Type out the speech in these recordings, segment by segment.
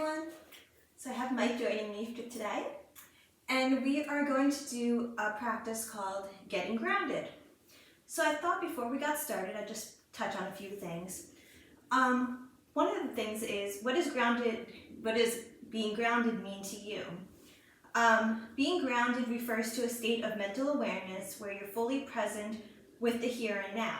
everyone. So I have Mike joining me for today, and we are going to do a practice called getting grounded. So I thought before we got started, I'd just touch on a few things. One of the things is, what does being grounded mean to you? Being grounded refers to a state of mental awareness where you're fully present with the here and now.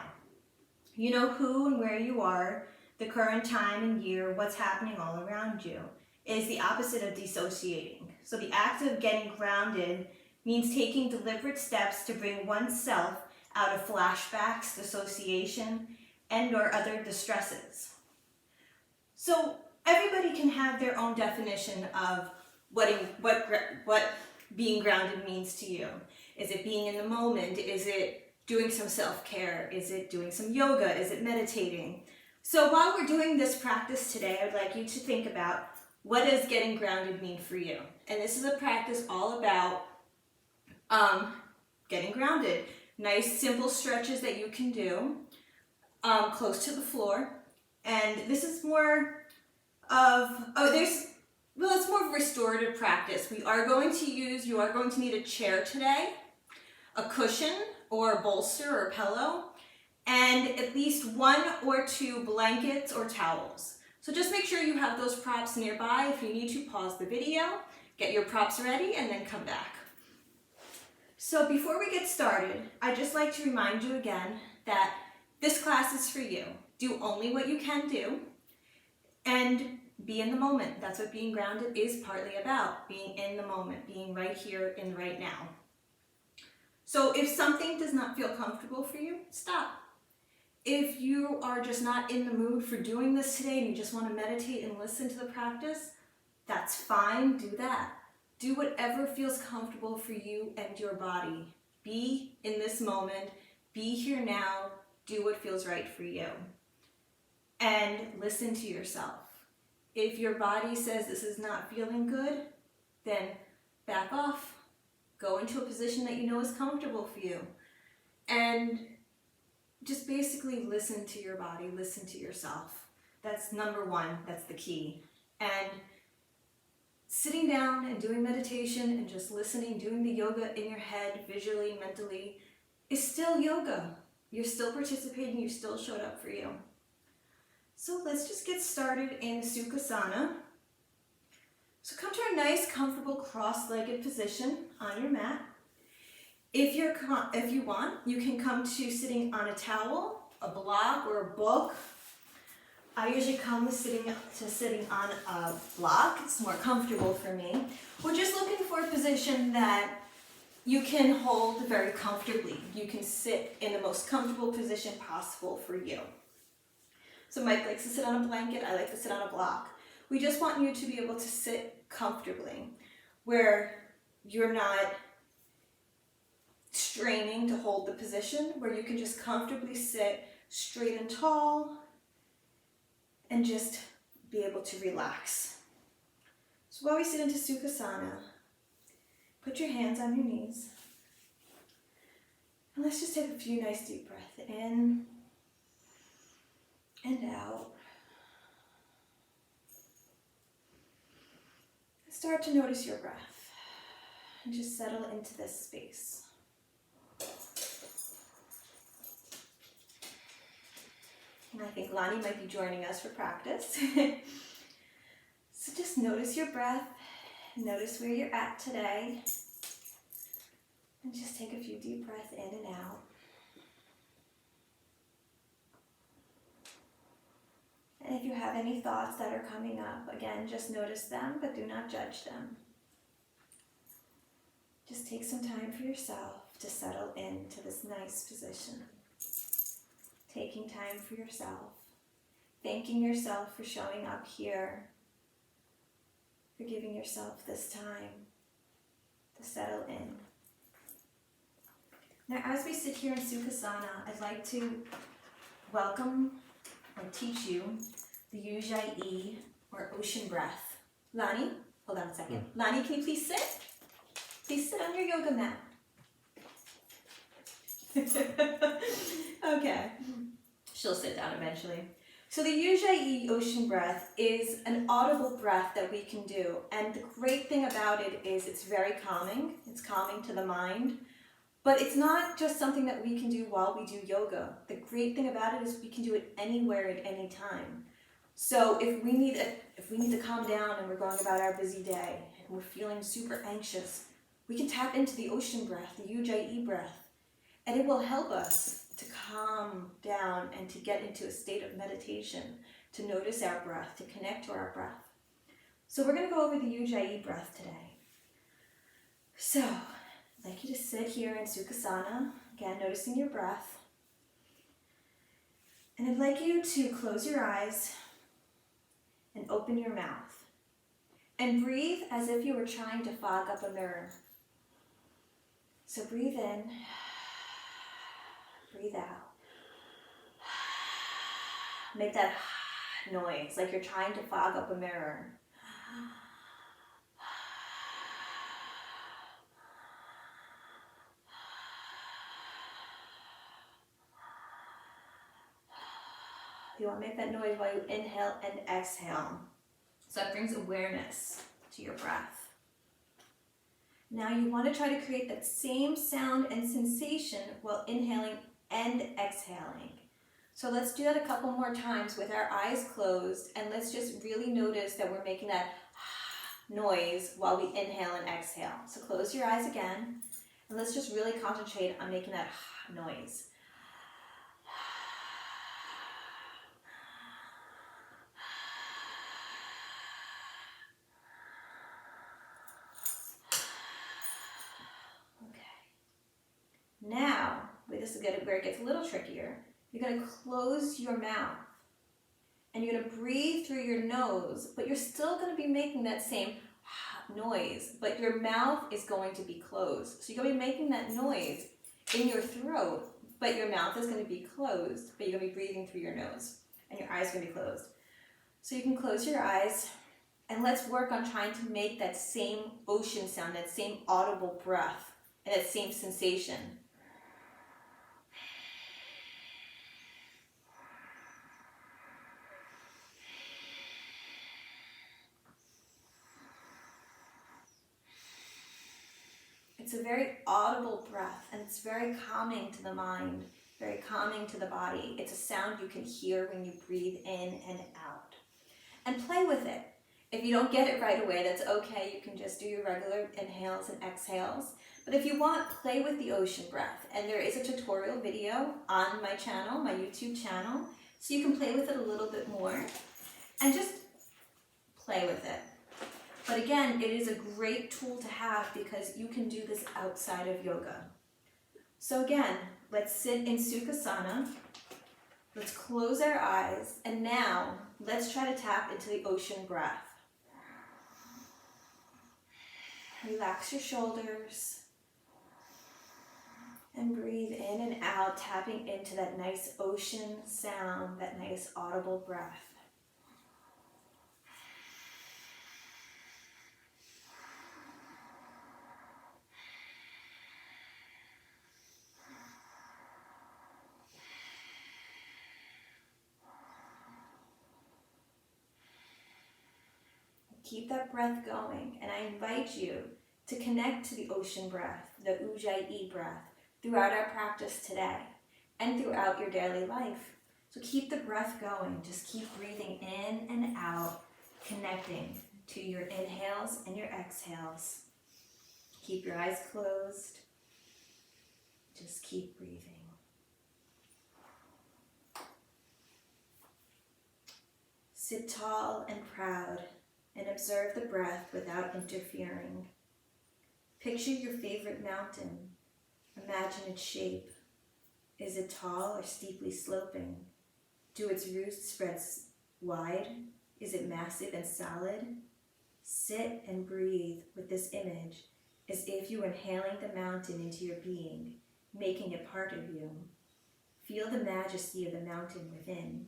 You know who and where you are, the current time and year, what's happening all around you. It is the opposite of dissociating. So the act of getting grounded means taking deliberate steps to bring oneself out of flashbacks, dissociation, and or other distresses. So everybody can have their own definition of what being grounded means to you. Is it being in the moment? Is it doing some self-care? Is it doing some yoga? Is it meditating? So while we're doing this practice today, I'd like you to think about, what does getting grounded mean for you? And this is a practice all about getting grounded. Nice simple stretches that you can do close to the floor. And this is more of, it's more of a restorative practice. You are going to need a chair today, a cushion or a bolster or a pillow, and at least 1 or 2 blankets or towels. So just make sure you have those props nearby. If you need to, pause the video, get your props ready, and then come back. So before we get started, I'd just like to remind you again that this class is for you. Do only what you can do, and be in the moment. That's what being grounded is partly about, being in the moment, being right here and right now. So if something does not feel comfortable for you, stop. If you are just not in the mood for doing this today and you just want to meditate and listen to the practice, that's fine, do that. Do whatever feels comfortable for you and your body. Be in this moment, be here now, do what feels right for you. And listen to yourself. If your body says this is not feeling good, then back off. Go into a position that you know is comfortable for you. And just basically listen to your body, listen to yourself. That's number one, that's the key. And sitting down and doing meditation and just listening, doing the yoga in your head, visually, mentally, is still yoga. You're still participating, you still showed up for you. So let's just get started in Sukhasana. So come to a nice, comfortable, cross-legged position on your mat. If you want, you can come to sitting on a towel, a block, or a book. I usually come to sitting on a block. It's more comfortable for me. We're just looking for a position that you can hold very comfortably. You can sit in the most comfortable position possible for you. So Mike likes to sit on a blanket, I like to sit on a block. We just want you to be able to sit comfortably, where you're not straining to hold the position, where you can just comfortably sit straight and tall and just be able to relax. So while we sit into Sukhasana, put your hands on your knees. And let's just take a few nice deep breaths in and out. Start to notice your breath and just settle into this space. And I think Lonnie might be joining us for practice. So just notice your breath, notice where you're at today, and just take a few deep breaths in and out. And if you have any thoughts that are coming up, again, just notice them, but do not judge them. Just take some time for yourself to settle into this nice position. Taking time for yourself, thanking yourself for showing up here, for giving yourself this time to settle in. Now, as we sit here in Sukhasana, I'd like to welcome or teach you the Ujjayi or ocean breath. Lani, hold on a second. Lani, can you please sit? Please sit on your yoga mat. Okay. She'll sit down eventually. So the Ujjayi ocean breath is an audible breath that we can do. And the great thing about it is it's very calming. It's calming to the mind. But it's not just something that we can do while we do yoga. The great thing about it is we can do it anywhere at any time. So if we need to calm down and we're going about our busy day and we're feeling super anxious, we can tap into the ocean breath, the Ujjayi breath, and it will help us to calm down and to get into a state of meditation, to notice our breath, to connect to our breath. So we're going to go over the Ujjayi breath today. So I'd like you to sit here in Sukhasana, again noticing your breath. And I'd like you to close your eyes and open your mouth. And breathe as if you were trying to fog up a mirror. So breathe in, breathe out. Make that noise like you're trying to fog up a mirror. You want to make that noise while you inhale and exhale. So that brings awareness to your breath. Now you want to try to create that same sound and sensation while inhaling and exhaling. So let's do that a couple more times with our eyes closed, and let's just really notice that we're making that noise while we inhale and exhale. So close your eyes again, and let's just really concentrate on making that noise. Now, this is where it gets a little trickier. You're going to close your mouth and you're going to breathe through your nose, but you're still going to be making that same noise, but your mouth is going to be closed. So you're going to be making that noise in your throat, but your mouth is going to be closed, but you're going to be breathing through your nose and your eyes are going to be closed. So you can close your eyes and let's work on trying to make that same ocean sound, that same audible breath, and that same sensation. It's a very audible breath, and it's very calming to the mind, very calming to the body. It's a sound you can hear when you breathe in and out. And play with it. If you don't get it right away, that's okay. You can just do your regular inhales and exhales. But if you want, play with the ocean breath. And there is a tutorial video on my channel, my YouTube channel, so you can play with it a little bit more and just play with it. But again, it is a great tool to have because you can do this outside of yoga. So again, let's sit in Sukhasana. Let's close our eyes. And now, let's try to tap into the ocean breath. Relax your shoulders. And breathe in and out, tapping into that nice ocean sound, that nice audible breath. Keep that breath going, and I invite you to connect to the ocean breath, the Ujjayi breath, throughout our practice today and throughout your daily life. So keep the breath going. Just keep breathing in and out, connecting to your inhales and your exhales. Keep your eyes closed. Just keep breathing. Sit tall and proud and observe the breath without interfering. Picture your favorite mountain. Imagine its shape. Is it tall or steeply sloping? Do its roots spread wide? Is it massive and solid? Sit and breathe with this image as if you were inhaling the mountain into your being, making it part of you. Feel the majesty of the mountain within.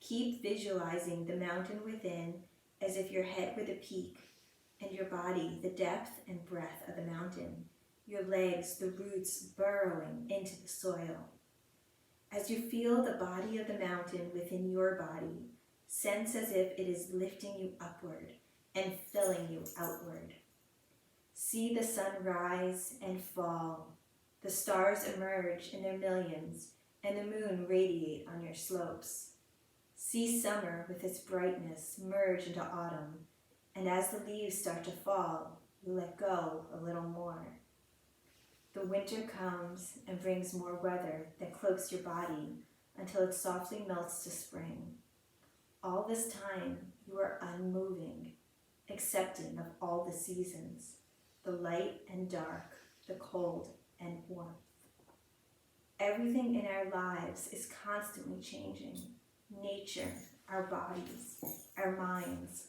Keep visualizing the mountain within as if your head were the peak and your body the depth and breadth of the mountain, your legs the roots burrowing into the soil. As you feel the body of the mountain within your body, sense as if it is lifting you upward and filling you outward. See the sun rise and fall, the stars emerge in their millions, and the moon radiate on your slopes. See summer with its brightness merge into autumn, and as the leaves start to fall, you let go a little more. The winter comes and brings more weather that cloaks your body until it softly melts to spring. All this time, you are unmoving, accepting of all the seasons, the light and dark, the cold and warmth. Everything in our lives is constantly changing. Nature, our bodies, our minds.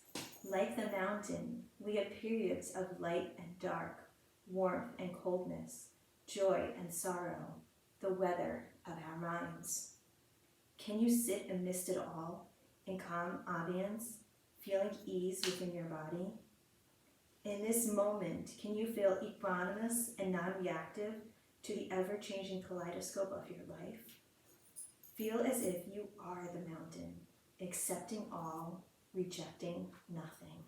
Like the mountain, we have periods of light and dark, warmth and coldness, joy and sorrow, the weather of our minds. Can you sit amidst it all in calm ambience, feeling ease within your body? In this moment, can you feel equanimous and non-reactive to the ever-changing kaleidoscope of your life? Feel as if you are the mountain, accepting all, rejecting nothing.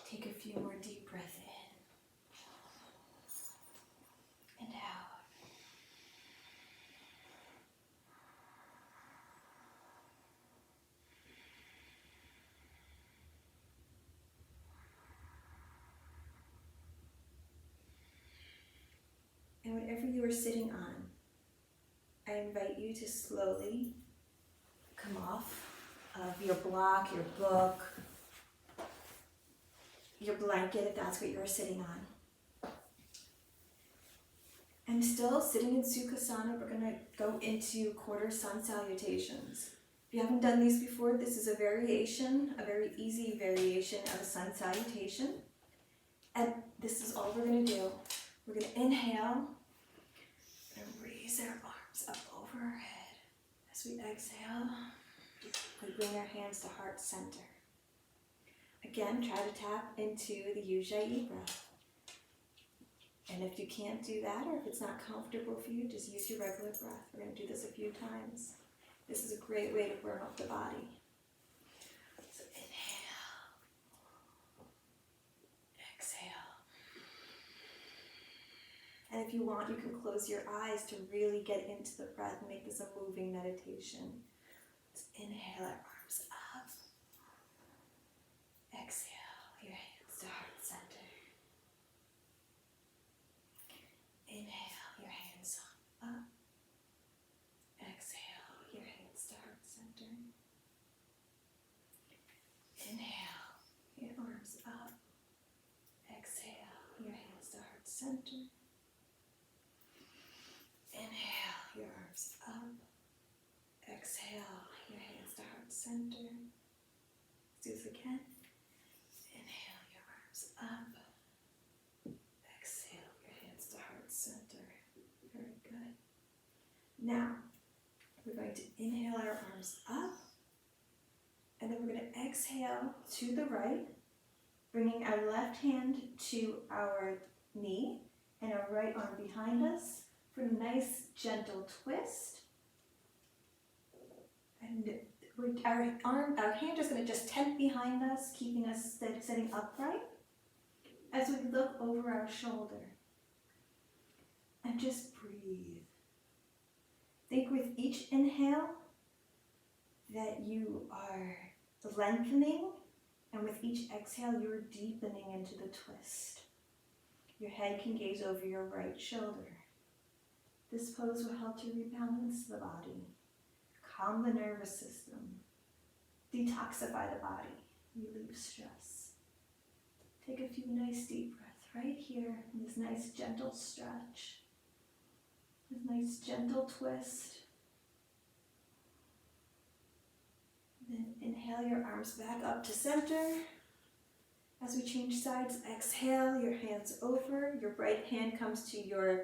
Take a few more deep breaths in and out. And whatever you are sitting on, I invite you to slowly come off of your block, your book, your blanket, if that's what you're sitting on. And still sitting in Sukhasana, we're going to go into quarter sun salutations. If you haven't done these before, this is a variation, a very easy variation of a sun salutation. And this is all we're going to do. We're going to inhale and raise our arms up over our head. As we exhale, we bring our hands to heart center. Again, try to tap into the Ujjayi breath. And if you can't do that, or if it's not comfortable for you, just use your regular breath. We're going to do this a few times. This is a great way to warm up the body. So inhale, exhale. And if you want, you can close your eyes to really get into the breath and make this a moving meditation. Let's inhale our arms up. Exhale, your hands to heart center. Inhale, your hands up. Exhale, your hands to heart center. Inhale, your arms up. Exhale, your hands to heart center. Inhale, your arms up. Exhale, your hands to heart center. Let's do this again. Inhale, your arms up. Exhale, your hands to heart center. Very good. Now, we're going to inhale our arms up, and then we're going to exhale to the right, bringing our left hand to our knee and our right arm behind us for a nice gentle twist. And our hand is going to just tent behind us, keeping us sitting upright as we look over our shoulder. And just breathe. Think with each inhale that you are lengthening, and with each exhale you are deepening into the twist. Your head can gaze over your right shoulder. This pose will help to rebalance the body, calm the nervous system, detoxify the body, relieve stress. Take a few nice deep breaths right here in this nice gentle stretch, this nice gentle twist. Then inhale your arms back up to center. As we change sides, exhale your hands over. Your right hand comes to your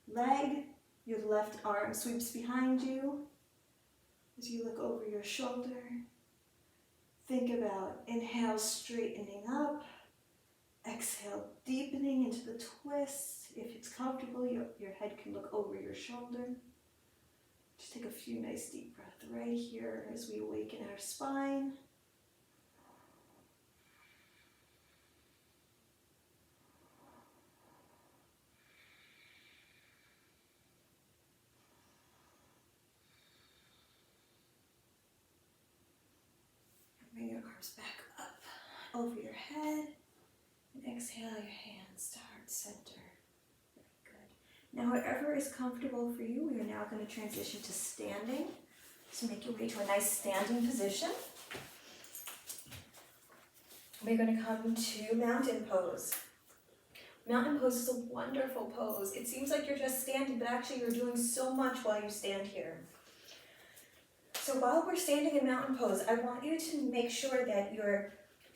leg. Your left arm sweeps behind you. As you look over your shoulder, think about inhale, straightening up. Exhale, deepening into the twist. If it's comfortable, your head can look over your shoulder. Just take a few nice deep breaths right here as we awaken our spine. Bring your arms back up over your head. And exhale your hands to heart center. Very good. Now whatever is comfortable for you, we are now going to transition to standing. So make your way to a nice standing position. We're going to come to mountain pose. Mountain pose is a wonderful pose. It seems like you're just standing, but actually you're doing so much while you stand here. So while we're standing in mountain pose, I want you to make sure that your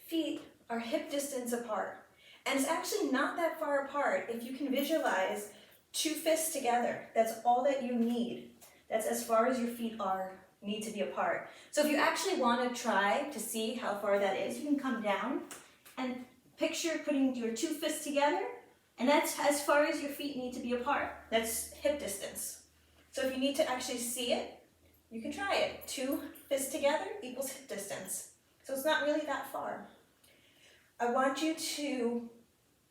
feet are hip distance apart. And it's actually not that far apart. If you can visualize 2 fists together, that's all that you need. That's as far as your feet need to be apart. So if you actually want to try to see how far that is, you can come down and picture putting your 2 fists together, and that's as far as your feet need to be apart. That's hip distance. So if you need to actually see it, you can try it. 2 fists together equals hip distance. So it's not really that far. I want you to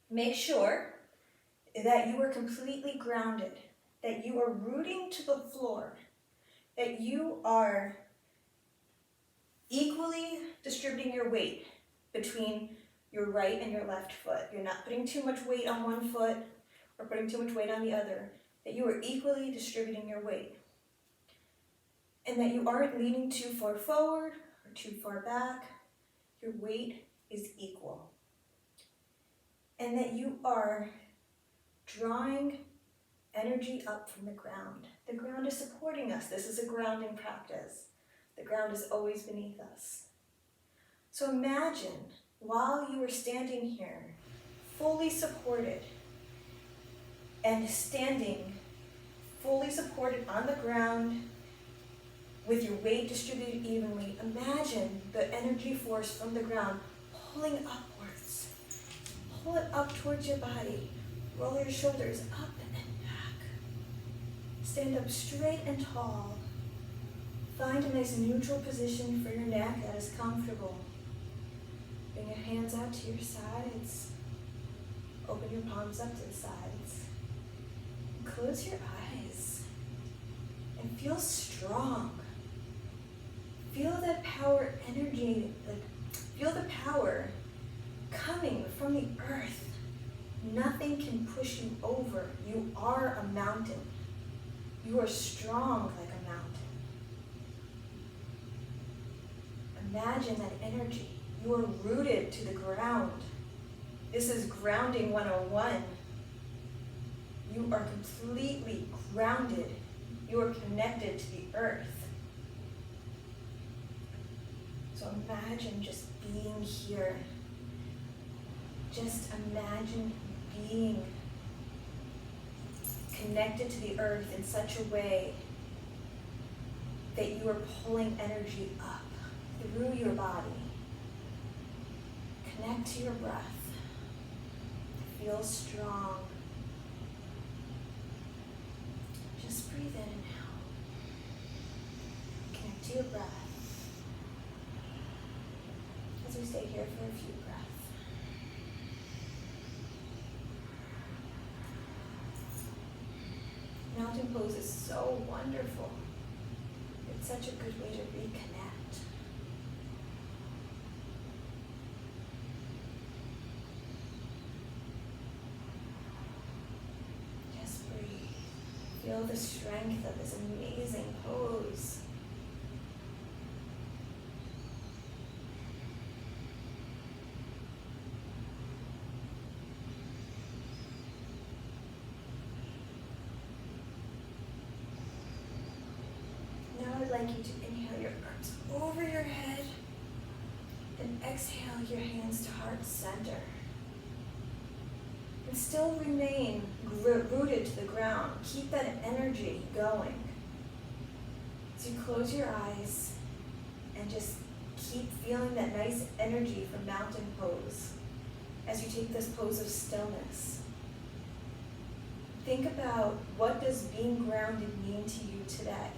make sure that you are completely grounded, that you are rooting to the floor, that you are equally distributing your weight between your right and your left foot. You're not putting too much weight on one foot or putting too much weight on the other, that you are equally distributing your weight. And that you aren't leaning too far forward or too far back. Your weight is equal. And that you are drawing energy up from the ground. The ground is supporting us. This is a grounding practice. The ground is always beneath us. So imagine while you are standing here, fully supported, and standing fully supported on the ground with your weight distributed evenly, imagine the energy force from the ground pulling upwards. Pull it up towards your body. Roll your shoulders up and back. Stand up straight and tall. Find a nice neutral position for your neck that is comfortable. Bring your hands out to your sides. Open your palms up to the sides. And close your eyes. And feel strong. Feel that power energy, feel the power coming from the earth. Nothing can push you over. You are a mountain. You are strong like a mountain. Imagine that energy. You are rooted to the ground. This is grounding 101. You are completely grounded. You are connected to the earth. So imagine just being here. Just imagine being connected to the earth in such a way that you are pulling energy up through your body. Connect to your breath. Feel strong. Just breathe in and out. Connect to your breath. As we stay here for a few breaths. Mountain pose is so wonderful. It's such a good way to reconnect. Just breathe. Feel the strength of this amazing pose. I'd like you to inhale your arms over your head and exhale your hands to heart center. And still remain rooted to the ground. Keep that energy going. So you close your eyes and just keep feeling that nice energy from mountain pose. as you take this pose of stillness, think about what does being grounded mean to you today?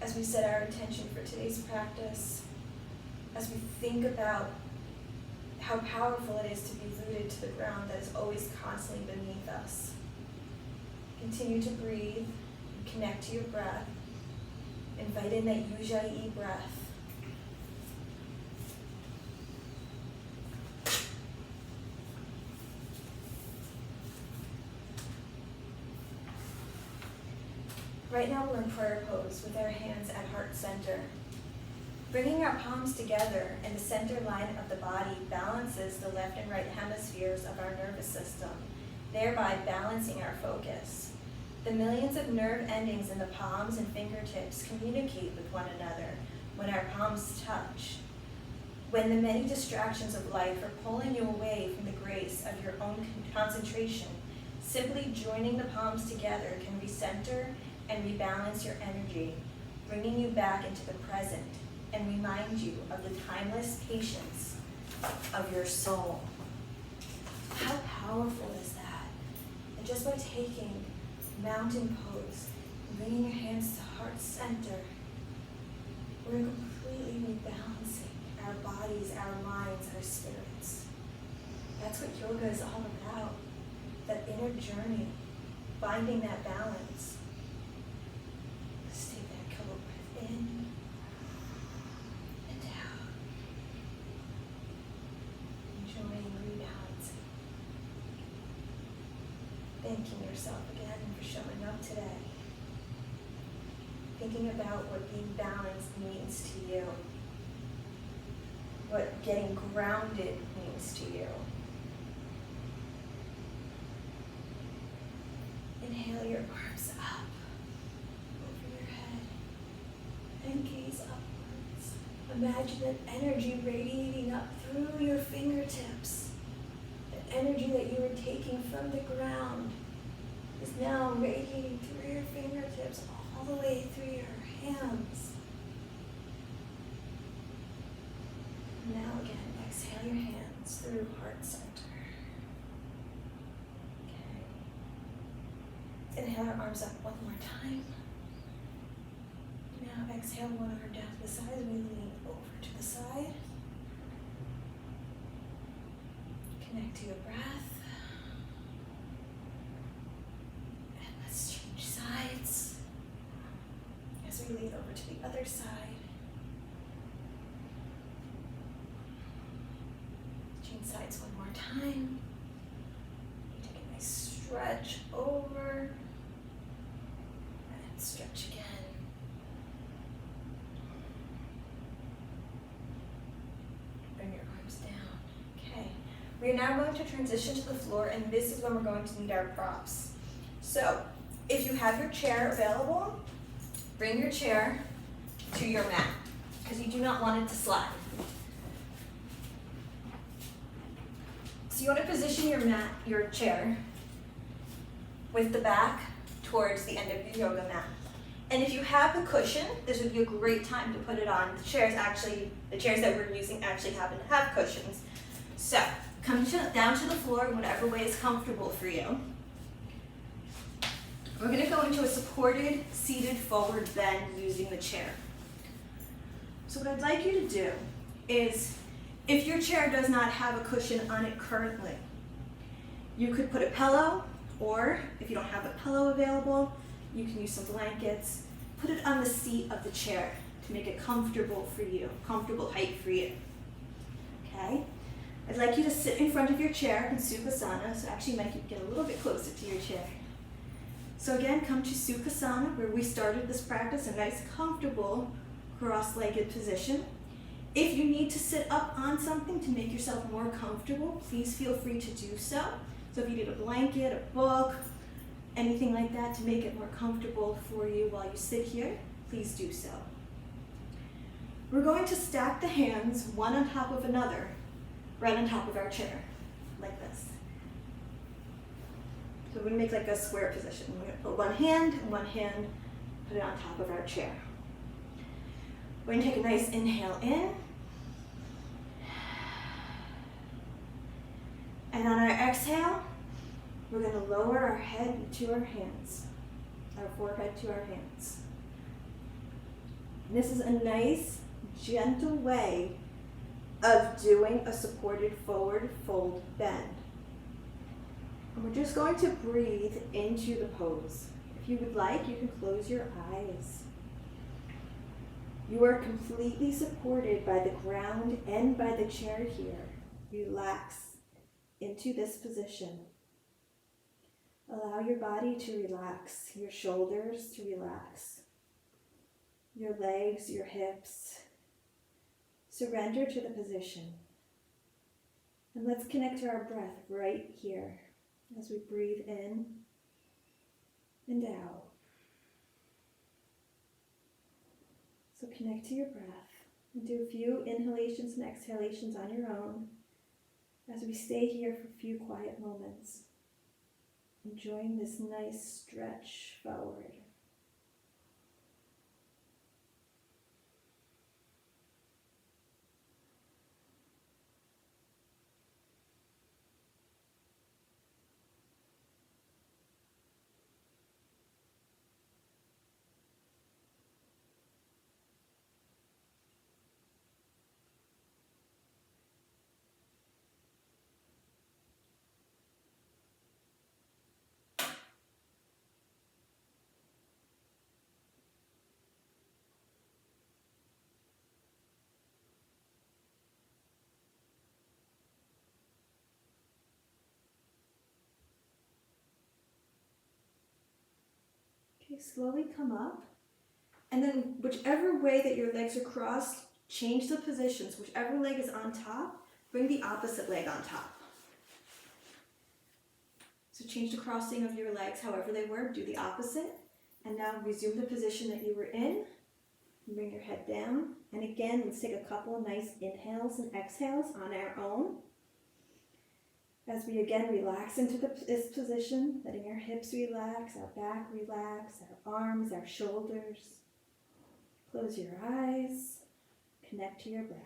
As we set our intention for today's practice, as we think about how powerful it is to be rooted to the ground that is always constantly beneath us. Continue to breathe, connect to your breath, invite in that Ujjayi breath. Right now we're in prayer pose with our hands at heart center. Bringing our palms together in the center line of the body balances the left and right hemispheres of our nervous system, thereby balancing our focus. The millions of nerve endings in the palms and fingertips communicate with one another when our palms touch. When the many distractions of life are pulling you away from the grace of your own concentration, simply joining the palms together can recenter and rebalance your energy, bringing you back into the present and remind you of the timeless patience of your soul. How powerful is that? And just by taking mountain pose, bringing your hands to heart center, we're completely rebalancing our bodies, our minds, our spirits. That's what yoga is all about, that inner journey, finding that balance. Stay there, couple breath in and out. Enjoying rebalancing. Thanking yourself again for showing up today. Thinking about what being balanced means to you. What getting grounded means to you. Inhale your arms up over your head and gaze upwards. Imagine that energy radiating up through your fingertips. The energy that you were taking from the ground is now radiating through your fingertips all the way through your hands. Now again, exhale your hands through heart center. Okay. Inhale our arms up one more time. Now exhale one arm down to the side as we lean over to the side. Connect to your breath. And let's change sides as we lean over to the other side. Change sides one more time. You take a nice stretch over and stretch again. Bring your arms down. Okay. We are now going to transition to the floor, and this is when we're going to need our props. So, if you have your chair available, bring your chair to your mat, because you do not want it to slide. So you want to position your chair with the back towards the end of your yoga mat. And if you have a cushion, this would be a great time to put it on. The chairs that we're using actually happen to have cushions. So come down to the floor, whatever way is comfortable for you. We're going to go into a supported, seated forward bend using the chair. So what I'd like you to do is, if your chair does not have a cushion on it currently, you could put a pillow, or if you don't have a pillow available, you can use some blankets. Put it on the seat of the chair to make it comfortable for you, comfortable height for you. Okay? I'd like you to sit in front of your chair in Sukhasana, so actually make you get a little bit closer to your chair. So again, come to Sukhasana, where we started this practice, a nice comfortable cross-legged position. If you need to sit up on something to make yourself more comfortable, please feel free to do so. So if you need a blanket, a book, anything like that to make it more comfortable for you while you sit here, please do so. We're going to stack the hands one on top of another, right on top of our chair, like this. So we're going to make like a square position. We're going to put one hand and one hand, put it on top of our chair. We're going to take a nice inhale in. exhale, we're going to lower our head to our hands, our forehead to our hands. And this is a nice, gentle way of doing a supported forward fold bend. And we're just going to breathe into the pose. If you would like, you can close your eyes. You are completely supported by the ground and by the chair here. Relax into this position. Allow your body to relax, your shoulders to relax, your legs, your hips. Surrender to the position. And let's connect to our breath right here as we breathe in and out. So connect to your breath and do a few inhalations and exhalations on your own as we stay here for a few quiet moments, enjoying this nice stretch forward. Okay, slowly come up, and then whichever way that your legs are crossed, change the positions. Whichever leg is on top, bring the opposite leg on top. So change the crossing of your legs however they were, do the opposite, and now resume the position that you were in. Bring your head down, and again, let's take a couple of nice inhales and exhales on our own. As we again relax into this position, letting our hips relax, our back relax, our arms, our shoulders. Close your eyes, connect to your breath.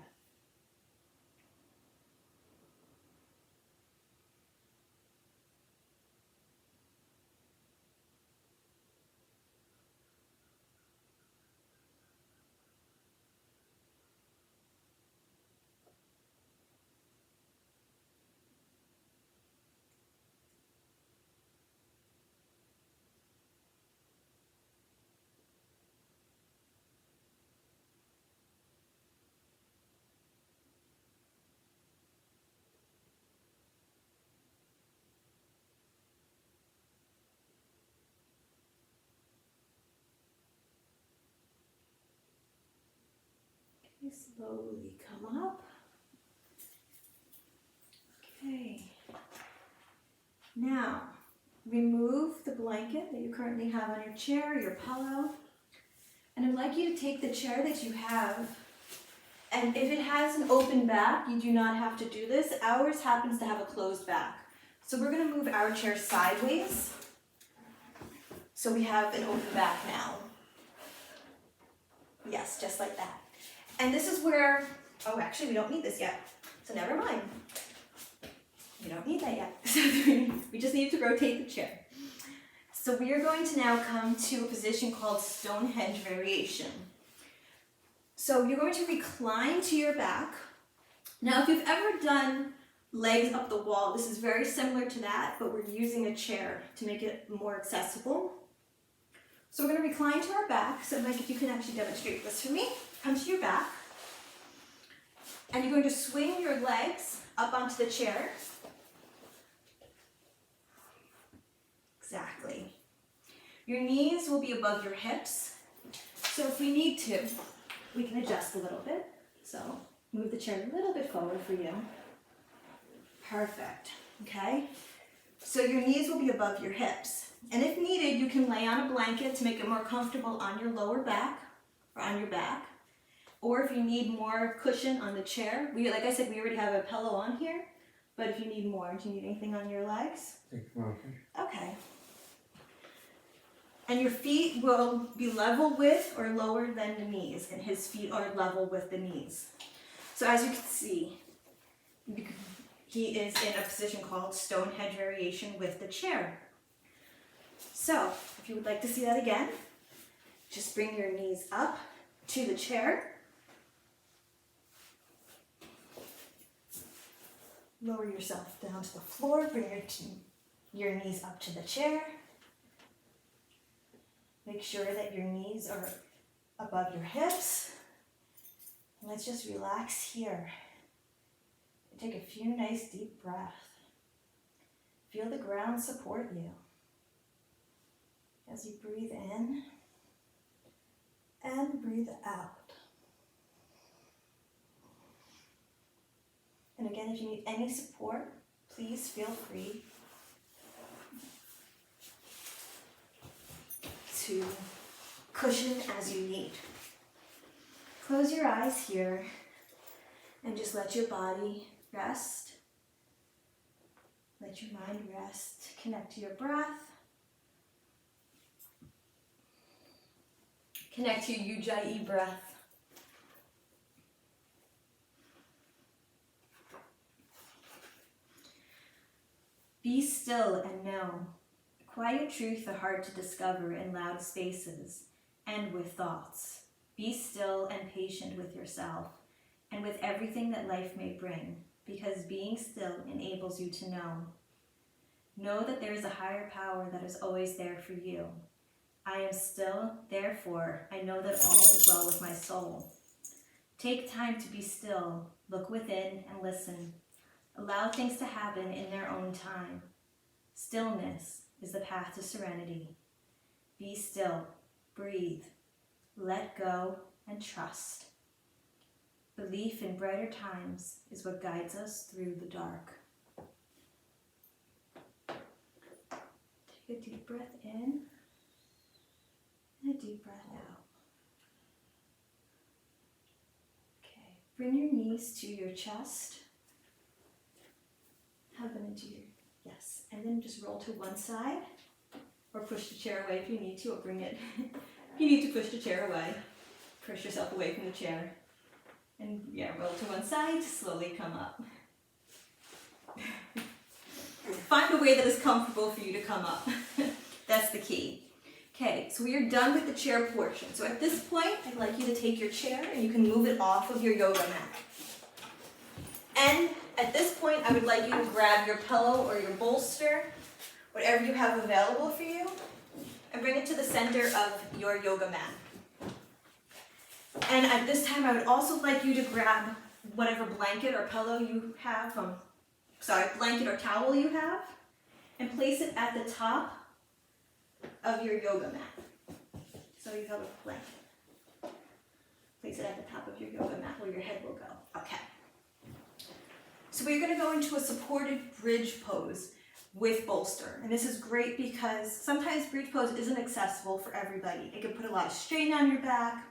Okay, slowly come up. Okay. Now, remove the blanket that you currently have on your chair, your pillow, and I'd like you to take the chair that you have, and if it has an open back, you do not have to do this. Ours happens to have a closed back. So we're going to move our chair sideways, so we have an open back now. Yes, just like that. And this is where, oh, actually we don't need this yet, so never mind. We don't need that yet. So we just need to rotate the chair. So we are going to now come to a position called Stonehenge variation. So you're going to recline to your back. Now, if you've ever done legs up the wall, this is very similar to that, but we're using a chair to make it more accessible. So we're going to recline to our back. So Mike, if you can actually demonstrate this for me. Come to your back. And you're going to swing your legs up onto the chair. Exactly. Your knees will be above your hips. So if we need to, we can adjust a little bit. So move the chair a little bit forward for you. Perfect. Okay. So your knees will be above your hips. And if needed, you can lay on a blanket to make it more comfortable on your lower back or on your back. Or if you need more cushion on the chair, like I said, we already have a pillow on here. But if you need more, do you need anything on your legs? Okay. And your feet will be level with or lower than the knees, and his feet are level with the knees. So as you can see, he is in a position called Stonehenge variation with the chair. So, if you would like to see that again, just bring your knees up to the chair. Lower yourself down to the floor, bring your knees up to the chair. Make sure that your knees are above your hips. And let's just relax here. Take a few nice deep breaths. Feel the ground support you. As you breathe in and breathe out. And again, if you need any support, please feel free to cushion as you need. Close your eyes here and just let your body rest. Let your mind rest. Connect to your breath. Connect to your Ujjayi breath. Be still and know. Quiet truth are hard to discover in loud spaces and with thoughts. Be still and patient with yourself and with everything that life may bring, because being still enables you to know. Know that there is a higher power that is always there for you. I am still, therefore, I know that all is well with my soul. Take time to be still, look within and listen. Allow things to happen in their own time. Stillness is the path to serenity. Be still, breathe, let go, and trust. Belief in brighter times is what guides us through the dark. Take a deep breath in and a deep breath out. Okay, bring your knees to your chest. Hug them into your, yes, and then just roll to one side, or push the chair away if you need to, or bring it, if you need to push the chair away, push yourself away from the chair, and yeah, roll to one side, slowly come up. Find a way that is comfortable for you to come up. That's the key. Okay, so we are done with the chair portion. So at this point, I'd like you to take your chair and you can move it off of your yoga mat. And at this point, I would like you to grab your pillow or your bolster, whatever you have available for you, and bring it to the center of your yoga mat. And at this time, I would also like you to grab whatever blanket or pillow you have, blanket or towel you have, and place it at the top of your yoga mat. So you have a blanket. Place it at the top of your yoga mat where your head will go. Okay. So we're going to go into a supported bridge pose with bolster. And this is great because sometimes bridge pose isn't accessible for everybody. It can put a lot of strain on your back.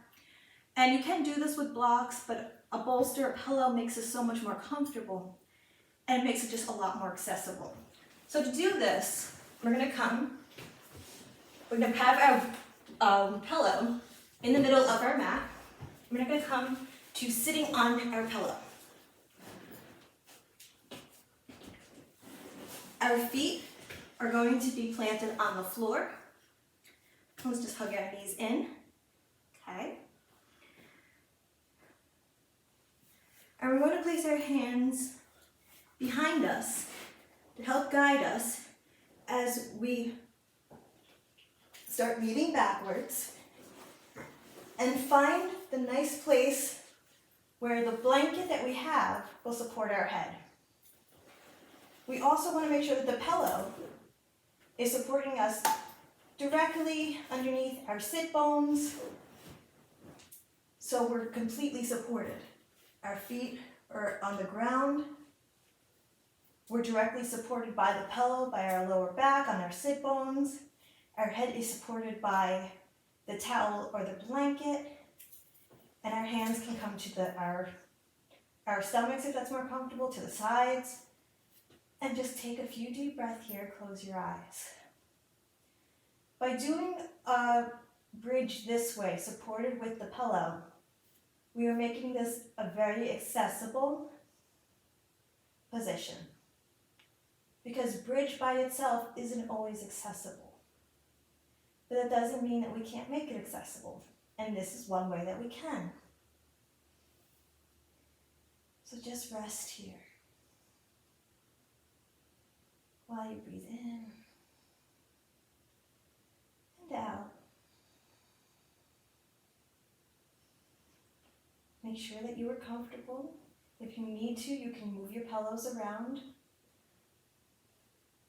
And you can do this with blocks, but a bolster, a pillow makes it so much more comfortable and it makes it just a lot more accessible. So to do this, we're going to have our pillow in the middle of our mat. We're going to come to sitting on our pillow. Our feet are going to be planted on the floor. Let's just hug our knees in. Okay. And we're going to place our hands behind us to help guide us as we start moving backwards and find the nice place where the blanket that we have will support our head. We also want to make sure that the pillow is supporting us directly underneath our sit bones, so we're completely supported. Our feet are on the ground. We're directly supported by the pillow, by our lower back, on our sit bones. Our head is supported by the towel or the blanket, and our hands can come to our stomachs if that's more comfortable, to the sides. And just take a few deep breaths here, close your eyes. By doing a bridge this way, supported with the pillow, we are making this a very accessible position. Because bridge by itself isn't always accessible. But that doesn't mean that we can't make it accessible. And this is one way that we can. So just rest here while you breathe in and out. Make sure that you are comfortable. If you need to, you can move your pillows around.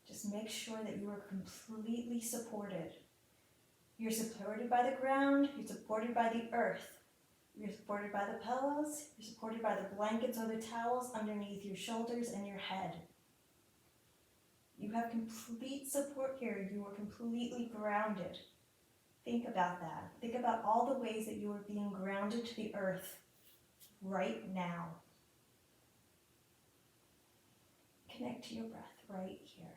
Just make sure that you are completely supported. You're supported by the ground, you're supported by the earth. You're supported by the pillows, you're supported by the blankets or the towels underneath your shoulders and your head. You have complete support here. You are completely grounded. Think about that. Think about all the ways that you are being grounded to the earth right now. Connect to your breath right here.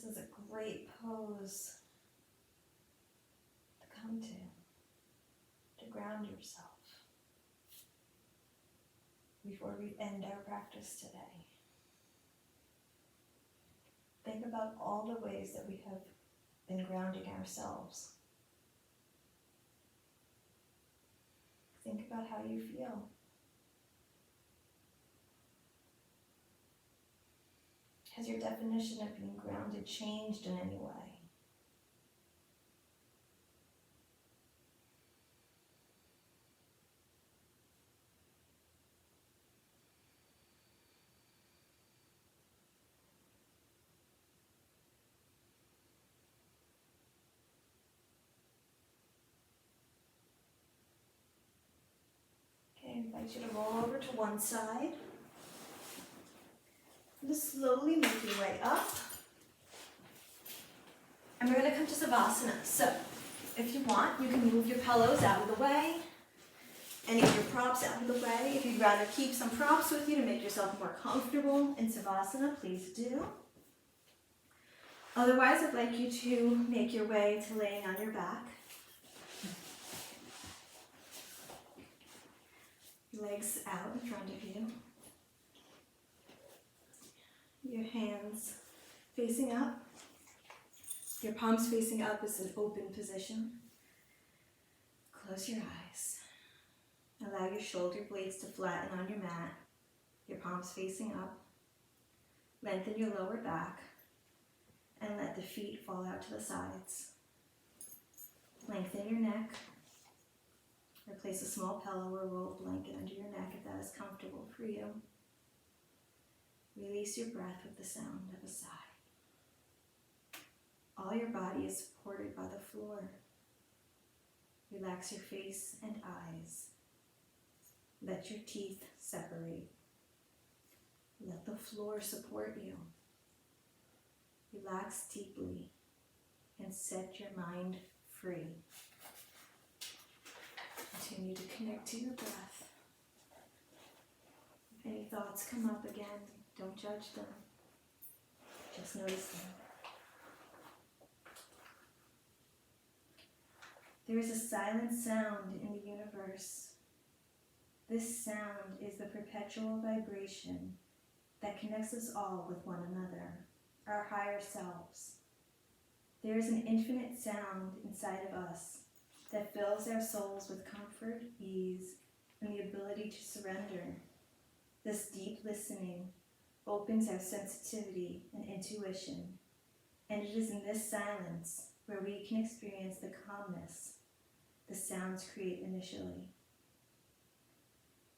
This is a great pose to come to ground yourself before we end our practice today. Think about all the ways that we have been grounding ourselves. Think about how you feel. Has your definition of being grounded changed in any way? Okay, I invite you to roll over to one side. Just slowly make your way up. And we're going to come to Savasana. So, if you want, you can move your pillows out of the way, any of your props out of the way. If you'd rather keep some props with you to make yourself more comfortable in Savasana, please do. Otherwise, I'd like you to make your way to laying on your back. Legs out in front of you. Your hands facing up. Your palms facing up is an open position. Close your eyes. Allow your shoulder blades to flatten on your mat. Your palms facing up. Lengthen your lower back and let the feet fall out to the sides. Lengthen your neck. Or place a small pillow or rolled blanket under your neck if that is comfortable for you. Release your breath with the sound of a sigh. All your body is supported by the floor. Relax your face and eyes. Let your teeth separate. Let the floor support you. Relax deeply and set your mind free. Continue to connect to your breath. If any thoughts come up again, don't judge them. Just notice them. There is a silent sound in the universe. This sound is the perpetual vibration that connects us all with one another, our higher selves. There is an infinite sound inside of us that fills our souls with comfort, ease, and the ability to surrender. This deep listening opens our sensitivity and intuition, and it is in this silence where we can experience the calmness the sounds create initially.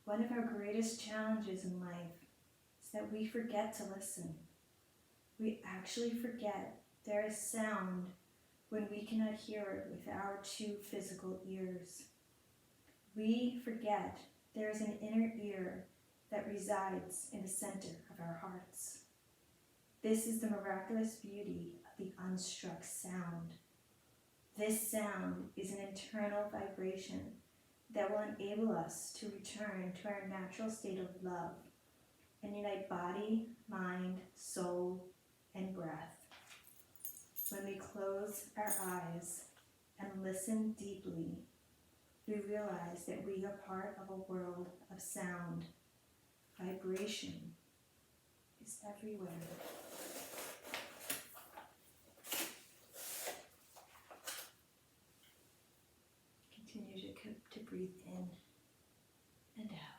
One of our greatest challenges in life is that we forget to listen. We actually forget there is sound when we cannot hear it with our two physical ears. We forget there is an inner ear that resides in the center of our hearts. This is the miraculous beauty of the unstruck sound. This sound is an internal vibration that will enable us to return to our natural state of love and unite body, mind, soul, and breath. When we close our eyes and listen deeply, we realize that we are part of a world of sound. Vibration is everywhere. Continue to breathe in and out.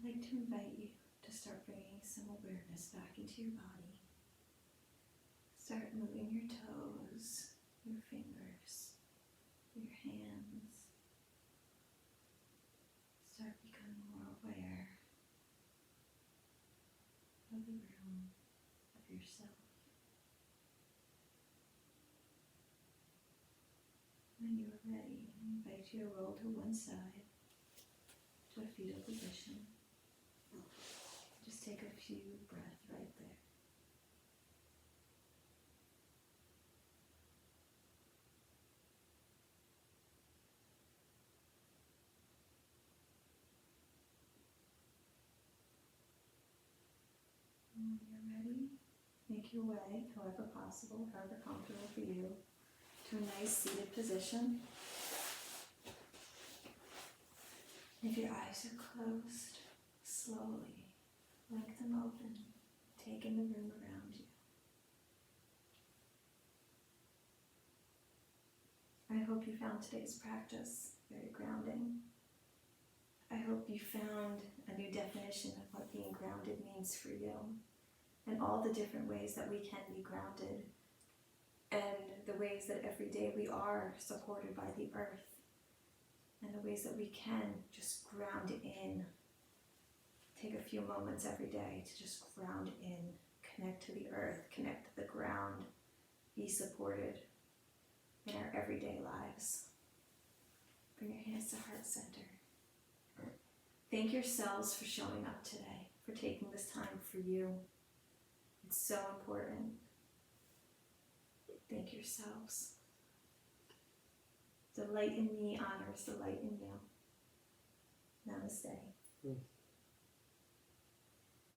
I'd like to invite you to start bringing some awareness back into your body. Start moving your toes, your fingers, your hands. Start becoming more aware of the room, of yourself. When you are ready, I invite you to roll to one side, to a fetal position. Just take a few breaths right there. And when you're ready, make your way, however possible, however comfortable for you, to a nice seated position. If your eyes are closed, slowly blink them open, take in the room around you. I hope you found today's practice very grounding. I hope you found a new definition of what being grounded means for you, and all the different ways that we can be grounded, and the ways that every day we are supported by the earth, and the ways that we can just ground in. Take a few moments every day to just ground in, connect to the earth, connect to the ground, be supported in our everyday lives. Bring your hands to heart center. Thank yourselves for showing up today, for taking this time for you. It's so important. Thank yourselves. The light in me honors the light in you. Namaste.